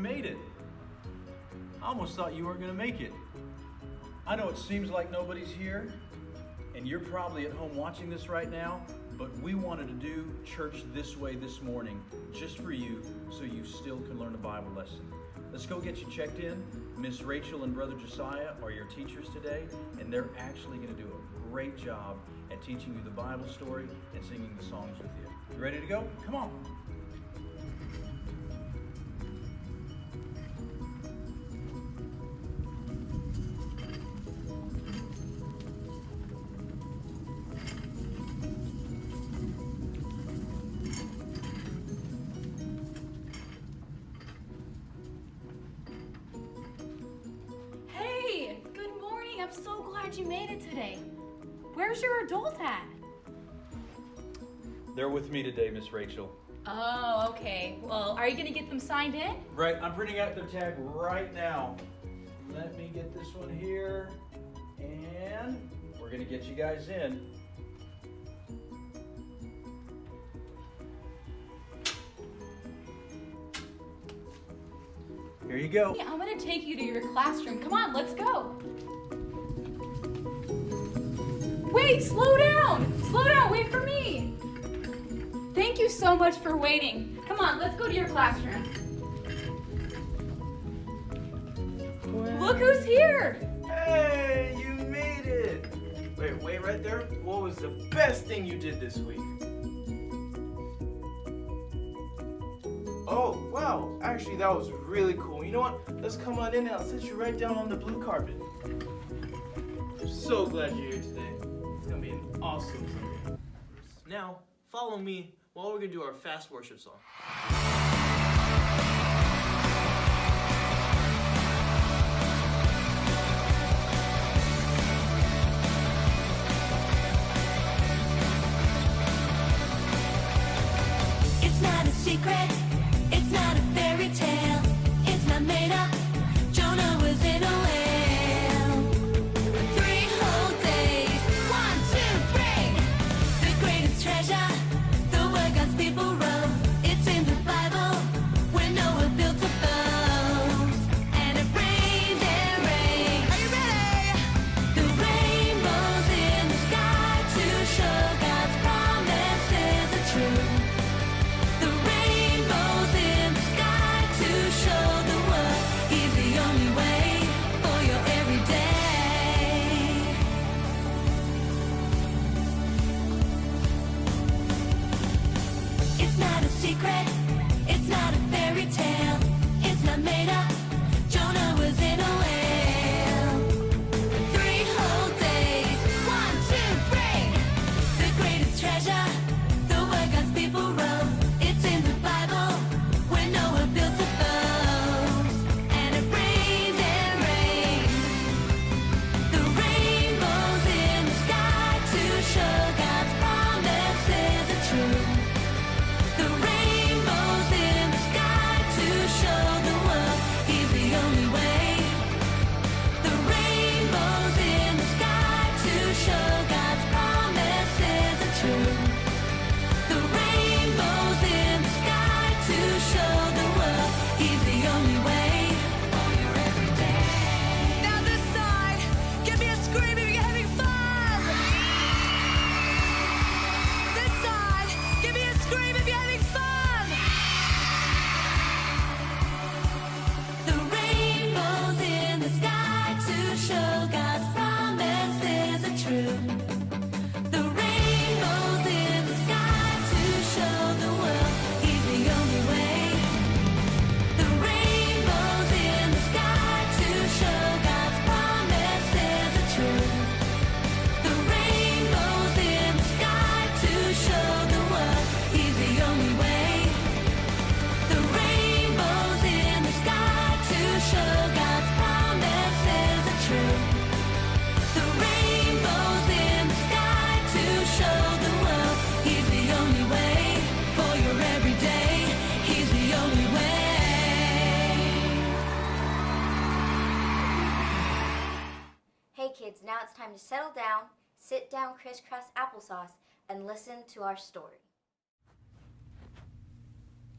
made it. I almost thought you weren't going to make it. I know it seems like nobody's here, and you're probably at home watching this right now, but we wanted to do church this way this morning, just for you, so you still can learn a Bible lesson. Let's go get you checked in. Miss Rachel and Brother Josiah are your teachers today, and they're actually going to do a great job at teaching you the Bible story and singing the songs with you. You ready to go? Come on. I'm so glad you made it today. Where's your adult at? They're with me today, Miss Rachel. Oh, okay. Well, are you going to get them signed in? Right, I'm printing out their tag right now. Let me get this one here, and we're going to get you guys in. Here you go. I'm going to take you to your classroom. Come on, let's go. Wait, slow down. Slow down, wait for me. Thank you so much for waiting. Come on, let's go to your classroom. Look who's here. Hey, you made it. Wait right there. What was the best thing you did this week? Oh, wow. Actually, that was really cool. You know what? Let's come on in and I'll sit you right down on the blue carpet. I'm so glad you're here today. It's going to be an awesome Sunday. Now, follow me while we're going to do our fast worship song. It's not a secret. It's not a fairy tale. It's not made up. Jonah was in a whale. 3 whole days. 1, 2, 3. The greatest treasure. The word God's people wrote. It's in the Bible. When Noah built a boat. And it rained and rained. Are you ready? The rainbows in the sky to show God's promises are true. The rainbows in the sky to show the world He's the only way for your everyday. It's not a secret, it's not a fairy tale, it's not made up. Jonah was in a whale. 3 whole days, 1, 2, 3. The greatest treasure, the word God's people wrote. It's in the Bible. When Noah built a boat, and it rained and rained. The rainbows in the sky to show God's promises are true. The rainbows in the sky to show the world He's the only way. The rainbows in the sky to show God's promises are true. The rainbows in the sky to show the world He's the only way for your everyday. Now this side, give me a scream if you're having fun. This side, give me a scream if you're having fun. The rainbows in the sky to show God's promises are true. The rainbows in the sky to show the world He's the only way. The rainbows in the sky to show God's promises are true. The rainbows in the sky to show the world He's the only way. The rainbows in the sky to show God's promises are true. The rainbows in the sky to show the world He's the only way for your everyday. He's the only way. Hey kids, now it's time to settle down, sit down crisscross applesauce, and listen to our story.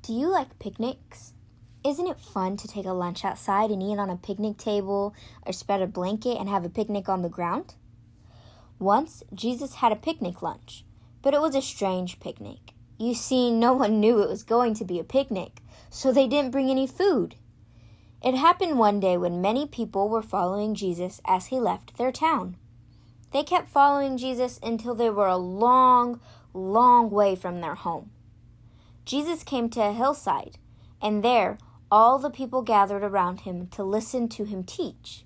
Do you like picnics? Isn't it fun to take a lunch outside and eat on a picnic table or spread a blanket and have a picnic on the ground? Once, Jesus had a picnic lunch, but it was a strange picnic. You see, no one knew it was going to be a picnic, so they didn't bring any food. It happened one day when many people were following Jesus as he left their town. They kept following Jesus until they were a long, long way from their home. Jesus came to a hillside, and there all the people gathered around him to listen to him teach.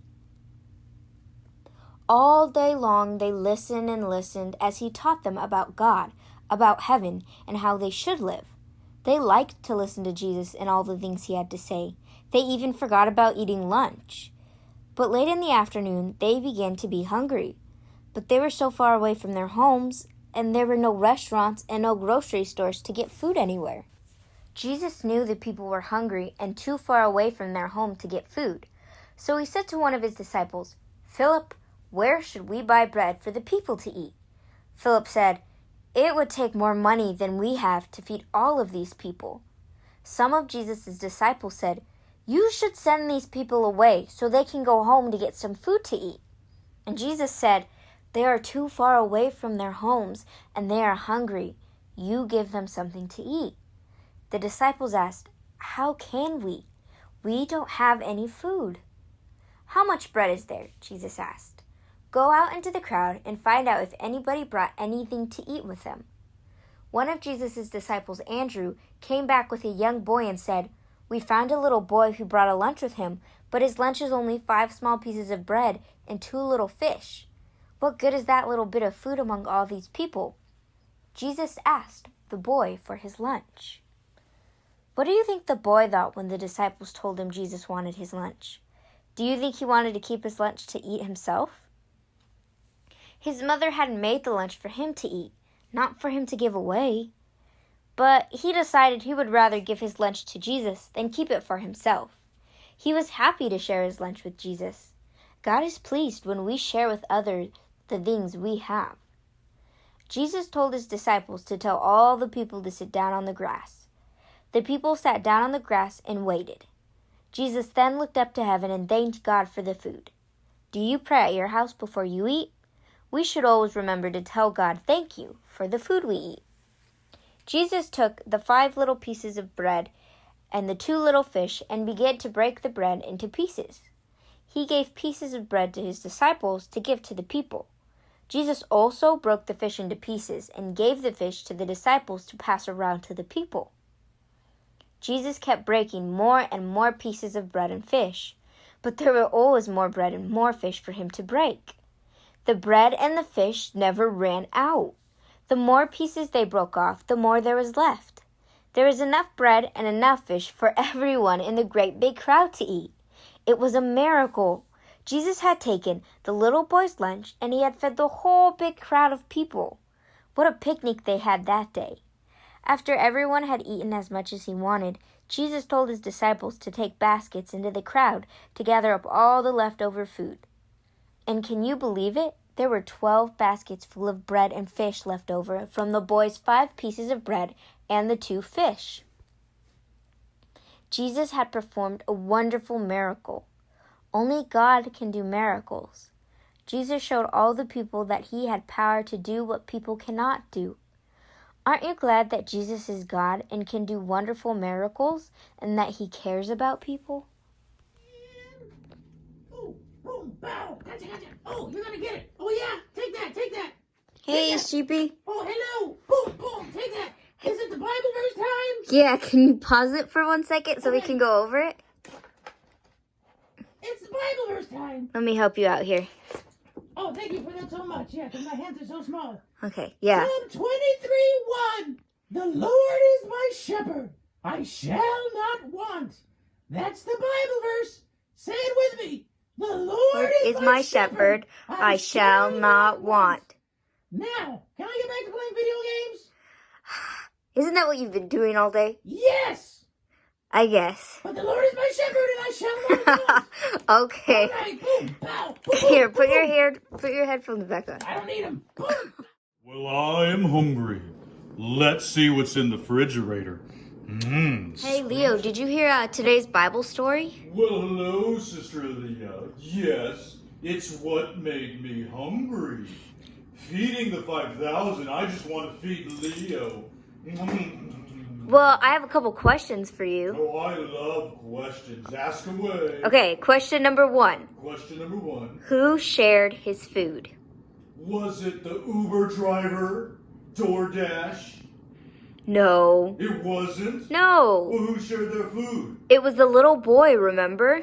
All day long they listened and listened as he taught them about God, about heaven, and how they should live. They liked to listen to Jesus and all the things he had to say. They even forgot about eating lunch. But late in the afternoon, they began to be hungry. But they were so far away from their homes, and there were no restaurants and no grocery stores to get food anywhere. Jesus knew the people were hungry and too far away from their home to get food. So he said to one of his disciples, "Philip, where should we buy bread for the people to eat?" Philip said, "It would take more money than we have to feed all of these people." Some of Jesus' disciples said, "You should send these people away so they can go home to get some food to eat." And Jesus said, "They are too far away from their homes and they are hungry. You give them something to eat." The disciples asked, "How can we? We don't have any food." "How much bread is there?" Jesus asked. "Go out into the crowd and find out if anybody brought anything to eat with them." One of Jesus' disciples, Andrew, came back with a young boy and said, "We found a little boy who brought a lunch with him, but his lunch is only 5 small pieces of bread and 2 little fish. What good is that little bit of food among all these people?" Jesus asked the boy for his lunch. What do you think the boy thought when the disciples told him Jesus wanted his lunch? Do you think he wanted to keep his lunch to eat himself? His mother had made the lunch for him to eat, not for him to give away. But he decided he would rather give his lunch to Jesus than keep it for himself. He was happy to share his lunch with Jesus. God is pleased when we share with others the things we have. Jesus told his disciples to tell all the people to sit down on the grass. The people sat down on the grass and waited. Jesus then looked up to heaven and thanked God for the food. Do you pray at your house before you eat? We should always remember to tell God thank you for the food we eat. Jesus took the 5 little pieces of bread and the 2 little fish and began to break the bread into pieces. He gave pieces of bread to his disciples to give to the people. Jesus also broke the fish into pieces and gave the fish to the disciples to pass around to the people. Jesus kept breaking more and more pieces of bread and fish, but there were always more bread and more fish for him to break. The bread and the fish never ran out. The more pieces they broke off, the more there was left. There was enough bread and enough fish for everyone in the great big crowd to eat. It was a miracle. Jesus had taken the little boy's lunch and he had fed the whole big crowd of people. What a picnic they had that day. After everyone had eaten as much as he wanted, Jesus told his disciples to take baskets into the crowd to gather up all the leftover food. And can you believe it? There were 12 baskets full of bread and fish left over from the boys' 5 pieces of bread and the 2 fish. Jesus had performed a wonderful miracle. Only God can do miracles. Jesus showed all the people that he had power to do what people cannot do. Aren't you glad that Jesus is God and can do wonderful miracles and that he cares about people? Oh, boom, bow, gotcha. Oh, you're gonna get it. Oh yeah, take that. Hey, Take that. Sheepy. Oh, hello. Boom, take that. Is it the Bible verse time? Yeah, can you pause it for 1 second so we Okay. can go over it? It's the Bible verse time. Let me help you out here. Oh, thank you for that so much. Yeah, because my hands are so small. Okay, yeah. Psalm 23:1. The Lord is my shepherd. I shall not want. That's the Bible verse. Say it with me. The Lord Is my shepherd, I shall not want. Now, can I get back to playing video games? Isn't that what you've been doing all day? Yes. I guess. But the Lord is my shepherd and I shall not want. Okay. All right, boom, pow, boom, boom, Here, boom, put your headphones back on. I don't need them. Boom. Well, I am hungry. Let's see what's in the refrigerator. Hey, Leo, did you hear today's Bible story? Well, hello, Sister Leah. Yes, it's what made me hungry. Feeding the 5,000, I just want to feed Leo. Well, I have a couple questions for you. Oh, I love questions. Ask away. Okay, question number 1. Question number 1. Who shared his food? Was it the Uber driver? DoorDash? No. It wasn't? No. Well, who shared their food? It was the little boy, remember?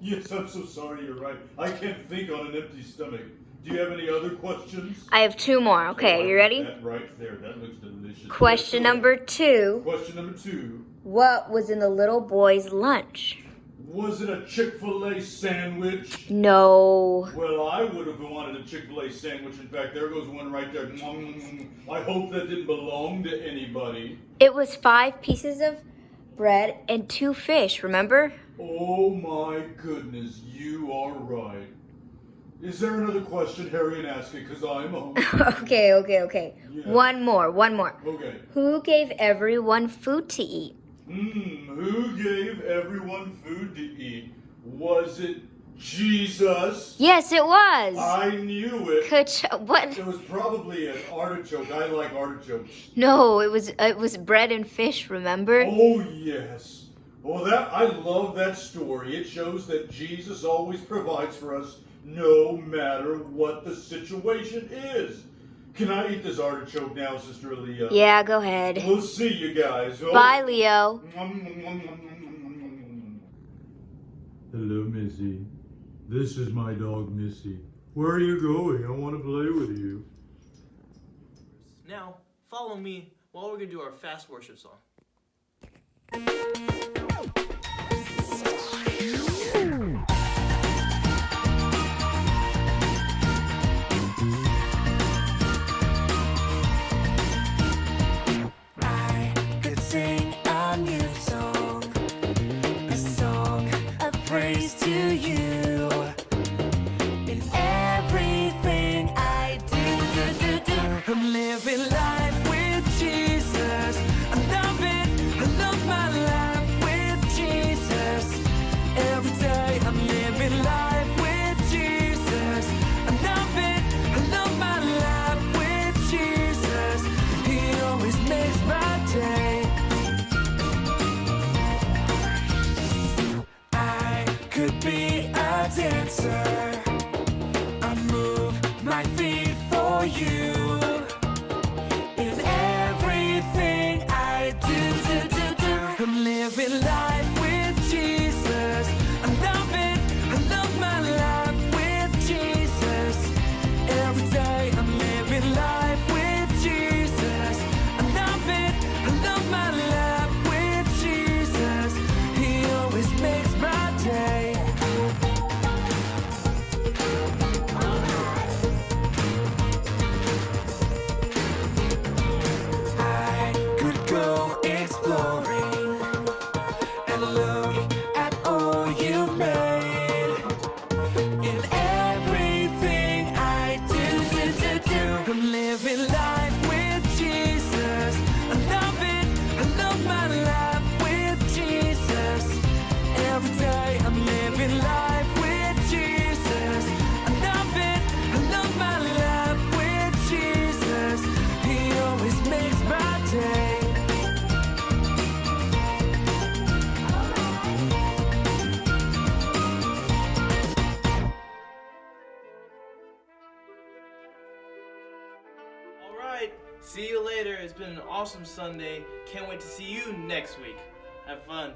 Yes, I'm so sorry, you're right. I can't think on an empty stomach. Do you have any other questions? I have 2 more. Okay, you ready? That right there, that looks delicious. Question number 2. Question number 2. What was in the little boy's lunch? Was it a Chick-fil-A sandwich? No. Well, I would have wanted a Chick-fil-A sandwich. In fact, there goes one right there. I hope that didn't belong to anybody. It was 5 pieces of bread and 2 fish, remember? Oh my goodness, you are right. Is there another question, Harry, and ask it, because I'm hungry. Okay. Yeah. One more. Okay. Who gave everyone food to eat? Who gave everyone food to eat? Was it Jesus? Yes, it was. I knew it. What? It was probably an artichoke. I like artichokes. No, it was bread and fish, remember? Oh, yes. Well, I love that story. It shows that Jesus always provides for us no matter what the situation is. Can I eat this artichoke now, Sister Leah? Yeah, go ahead. We'll see you guys. Oh. Bye, Leo. Hello, Missy. This is my dog, Missy. Where are you going? I want to play with you. Now, follow me while we're going to do our fast worship song. Sing a new song, a song of praise to you. In everything I do, I'm living life with Jesus. I love it, I love my life with Jesus. Every day I'm living life with Jesus. I love it, I love my life with Jesus. He always makes my day. Could be a dancer. I move my feet for you. In everything I do, I'm living life with Jesus. I love it, I love my life with Jesus. Every day I'm living life with Jesus. I love it, I love my life with Jesus. He always makes my day. I could go exploring and look at all you made. In everything I do, I'm living life with Jesus. I love it, I love my life with Jesus. Every day I'm living life with Jesus. I love it, I love my life with Jesus. He always makes my day. All right, see you later. It's been an awesome Sunday. Can't wait to see you next week. Have fun.